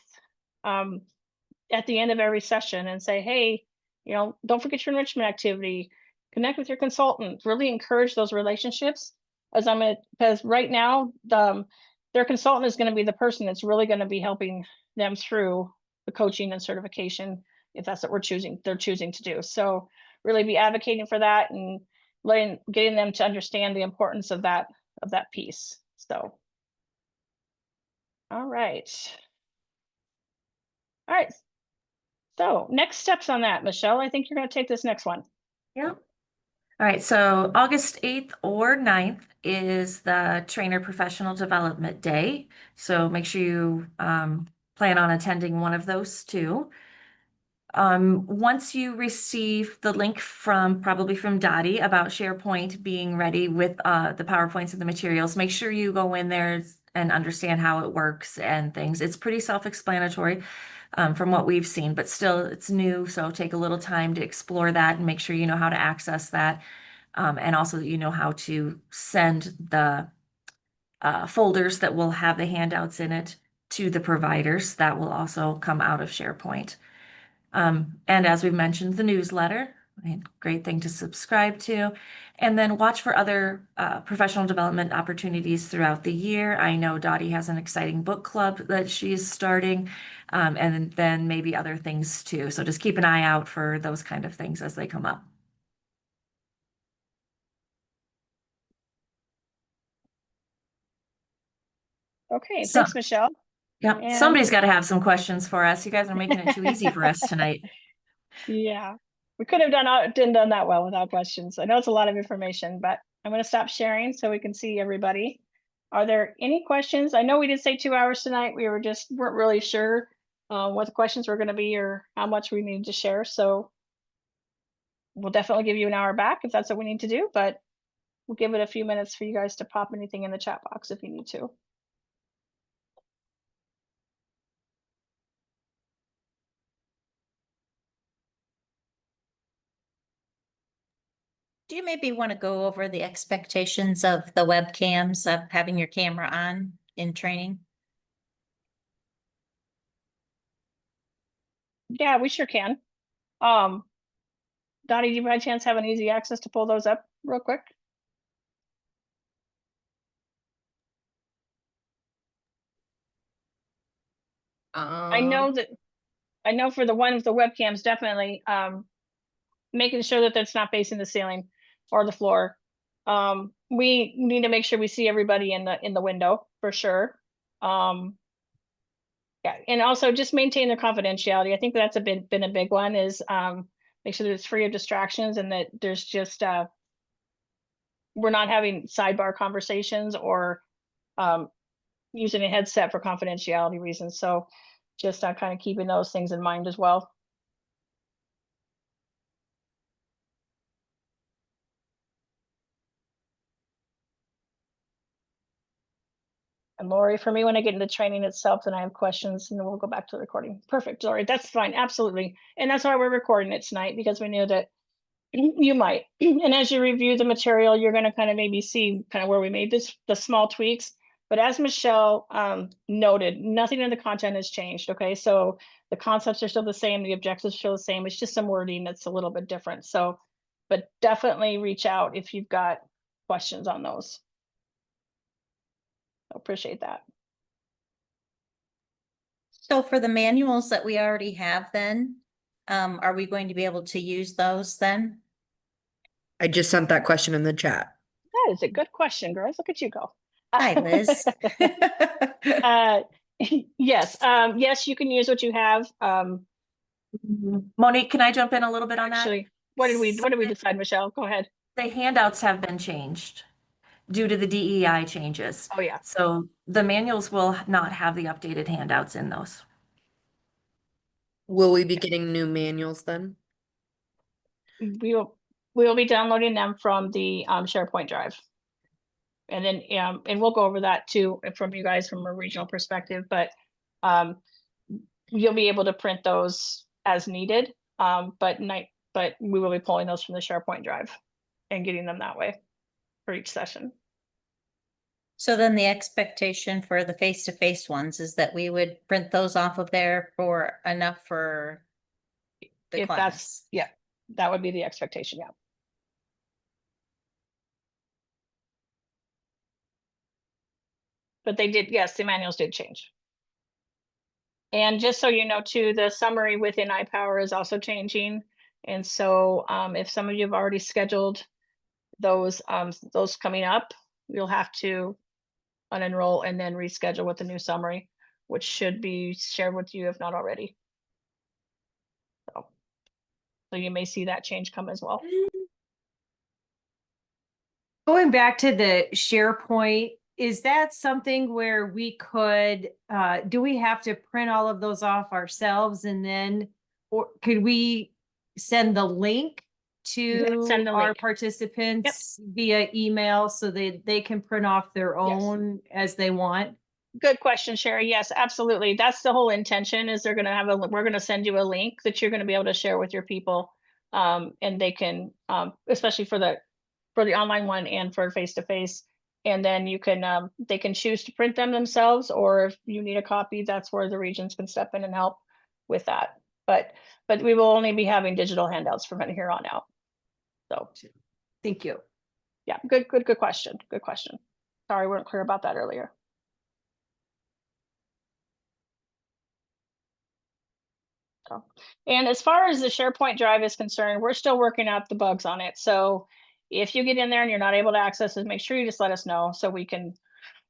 at the end of every session and say, hey, don't forget your enrichment activity, connect with your consultant, really encourage those relationships, because right now their consultant is going to be the person that's really going to be helping them through the coaching and certification, if that's what they're choosing to do. So really be advocating for that and getting them to understand the importance of that piece. So All right. All right. So next steps on that, Michelle. I think you're going to take this next one. Yeah. All right, so August 8th or 9th is the Trainer Professional Development Day. So make sure you plan on attending one of those two. Once you receive the link probably from Dottie about SharePoint being ready with the PowerPoints and the materials, make sure you go in there and understand how it works and things. It's pretty self-explanatory from what we've seen, but still it's new. So take a little time to explore that and make sure you know how to access that. And also that you know how to send the folders that will have the handouts in it to the providers. That will also come out of SharePoint. And as we mentioned, the newsletter, great thing to subscribe to. And then watch for other professional development opportunities throughout the year. I know Dottie has an exciting book club that she's starting, and then maybe other things too. So just keep an eye out for those kind of things as they come up. Okay. So, Thanks, Michelle. yeah, And somebody's got to have some questions for us. You guys are making it too easy for us tonight. yeah, we could have done that well without questions. I know it's a lot of information, but I'm going to stop sharing so we can see everybody. Are there any questions? I know we did say 2 hours tonight. We weren't really sure what the questions were going to be or how much we needed to share. So we'll definitely give you an hour back if that's what we need to do, but we'll give it a few minutes for you guys to pop anything in the chat box if you need to. Do you maybe want to go over the expectations of the webcams of having your camera on in training? Yeah, we sure can. Dottie, do you by chance have an easy access to pull those up real quick? I know for the one with the webcams, definitely making sure that that's not facing the ceiling or the floor. We need to make sure we see everybody in the window for sure. Yeah, and also just maintain the confidentiality. I think that's been a big one is make sure that it's free of distractions and that there's just we're not having sidebar conversations or using a headset for confidentiality reasons. So just kind of keeping those things in mind as well. And Lori, for me, when I get into training itself, then I have questions and then we'll go back to the recording. Perfect, Lori, that's fine, absolutely. And that's why we're recording it tonight, because we knew that you might. And as you review the material, you're gonna kind of maybe see kind of where we made the small tweaks. But as Michelle noted, nothing in the content has changed, okay? So the concepts are still the same, the objectives are still the same, it's just some wording that's a little bit different. So, but definitely reach out if you've got questions on those. I appreciate that. So for the manuals that we already have then, are we going to be able to use those then? I just sent that question in the chat. That is a good question, girls. Look at you go. Hi, Liz. Yes, yes, you can use what you have. Monique, can I jump in a little bit on that? Actually, what did we decide, Michelle? Go ahead. The handouts have been changed due to the DEI changes. Oh yeah. So the manuals will not have the updated handouts in those. Will we be getting new manuals then? We will be downloading them from the SharePoint drive. And then and we'll go over that too from you guys from a regional perspective, but you'll be able to print those as needed. But we will be pulling those from the SharePoint drive and getting them that way for each session. So then the expectation for the face-to-face ones is that we would print those off of there for enough for the If class. that's, yeah, that would be the expectation, yeah. But they did, yes, the manuals did change. And just so you know too, the summary within iPower is also changing. And so if some of you have already scheduled those coming up, you'll have to unenroll and then reschedule with the new summary. which should be shared with you if not already. So you may see that change come as well. Going back to the SharePoint, is that something where we could, do we have to print all of those off ourselves and then, or could we send the link to send the our link. participants via email so that they can print off their own as they want? Good question, Sherry. Yes, absolutely. That's the whole intention is they're going to have we're going to send you a link that you're going to be able to share with your people. And they can, especially for the online one and for face-to-face. And then you can, they can choose to print them themselves, or if you need a copy, that's where the regions can step in and help with that. But we will only be having digital handouts from here on out. So Thank you. yeah, good question. Good question. Sorry, we weren't clear about that earlier. So, and as far as the SharePoint drive is concerned, we're still working out the bugs on it. So if you get in there and you're not able to access it, make sure you just let us know so we can,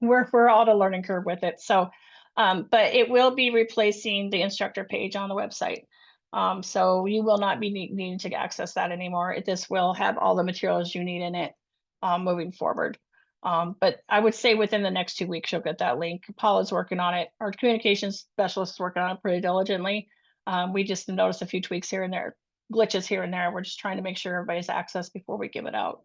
we're all the learning curve with it. So, but it will be replacing the instructor page on the website. So you will not be needing to access that anymore. This will have all the materials you need in it moving forward. But I would say within the next 2 weeks, you'll get that link. Paula's working on it. Our communications specialist is working on it pretty diligently. We just noticed a few tweaks here and there, glitches here and there. We're just trying to make sure everybody's access before we give it out.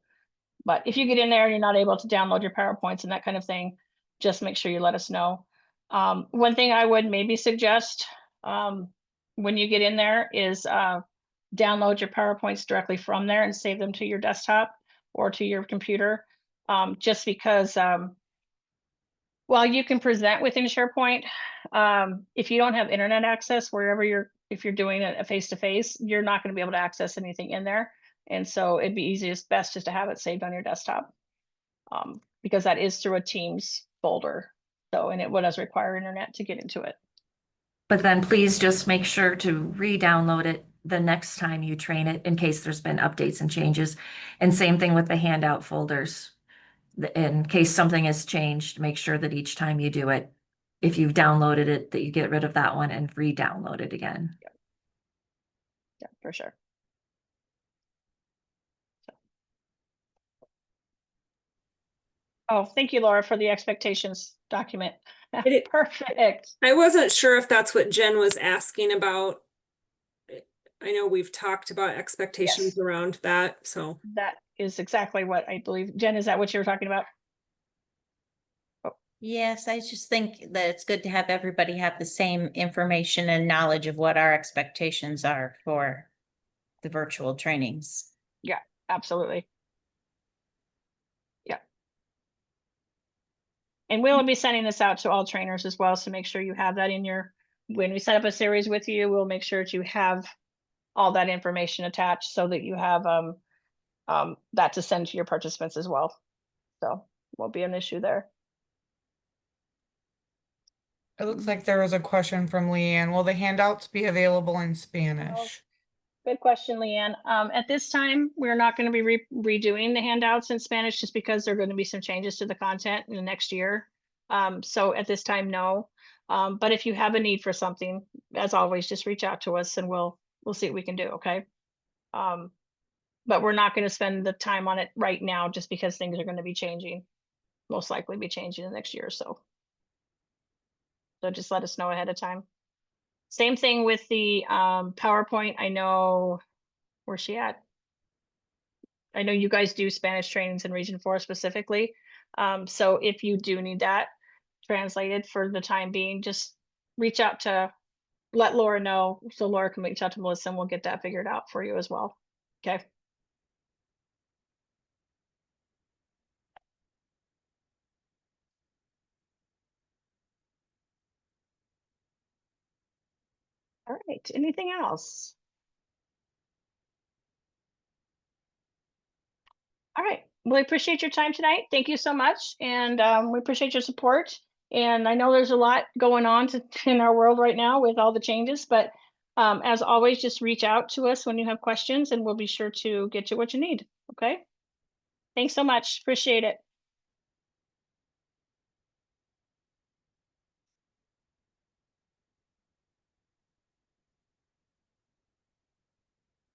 But if you get in there and you're not able to download your PowerPoints and that kind of thing, just make sure you let us know. One thing I would maybe suggest when you get in there is download your PowerPoints directly from there and save them to your desktop or to your computer. Just because while you can present within SharePoint, if you don't have internet access wherever if you're doing a face-to-face, you're not going to be able to access anything in there. And so it'd be best just to have it saved on your desktop because that is through a Teams folder. So, and it does require internet to get into it. But then please just make sure to re-download it the next time you train it in case there's been updates and changes. And same thing with the handout folders. In case something has changed, make sure that each time you do it, if you've downloaded it, that you get rid of that one and re-download it again. Yeah, for sure. Oh, thank you, Laura, for the expectations document. Perfect. I wasn't sure if that's what Jen was asking about. I know we've talked about expectations around that, so. That is exactly what I believe. Jen, is that what you were talking about? Yes, I just think that it's good to have everybody have the same information and knowledge of what our expectations are for the virtual trainings. Yeah, absolutely. Yeah. And we'll be sending this out to all trainers as well. So make sure you have that in when we set up a series with you, we'll make sure that you have all that information attached so that you have that to send to your participants as well. So won't be an issue there. It looks like there was a question from Leanne. Will the handouts be available in Spanish? Good question, Leanne. At this time, we're not going to be redoing the handouts in Spanish just because there are going to be some changes to the content in the next year. So at this time, no. But if you have a need for something, as always, just reach out to us and we'll see what we can do. Okay. But we're not going to spend the time on it right now just because things are going to be changing, most likely be changing the next year or so. So just let us know ahead of time. Same thing with the PowerPoint. I know, where's she at? I know you guys do Spanish trainings in Region 4 specifically. So if you do need that translated for the time being, just reach out to, let Laura know so Laura can reach out to Melissa and we'll get that figured out for you as well. Okay. All right, anything else? All right, well, I appreciate your time tonight. Thank you so much. And we appreciate your support. And I know there's a lot going on in our world right now with all the changes, but as always, just reach out to us when you have questions and we'll be sure to get you what you need. Okay. Thanks so much. Appreciate it.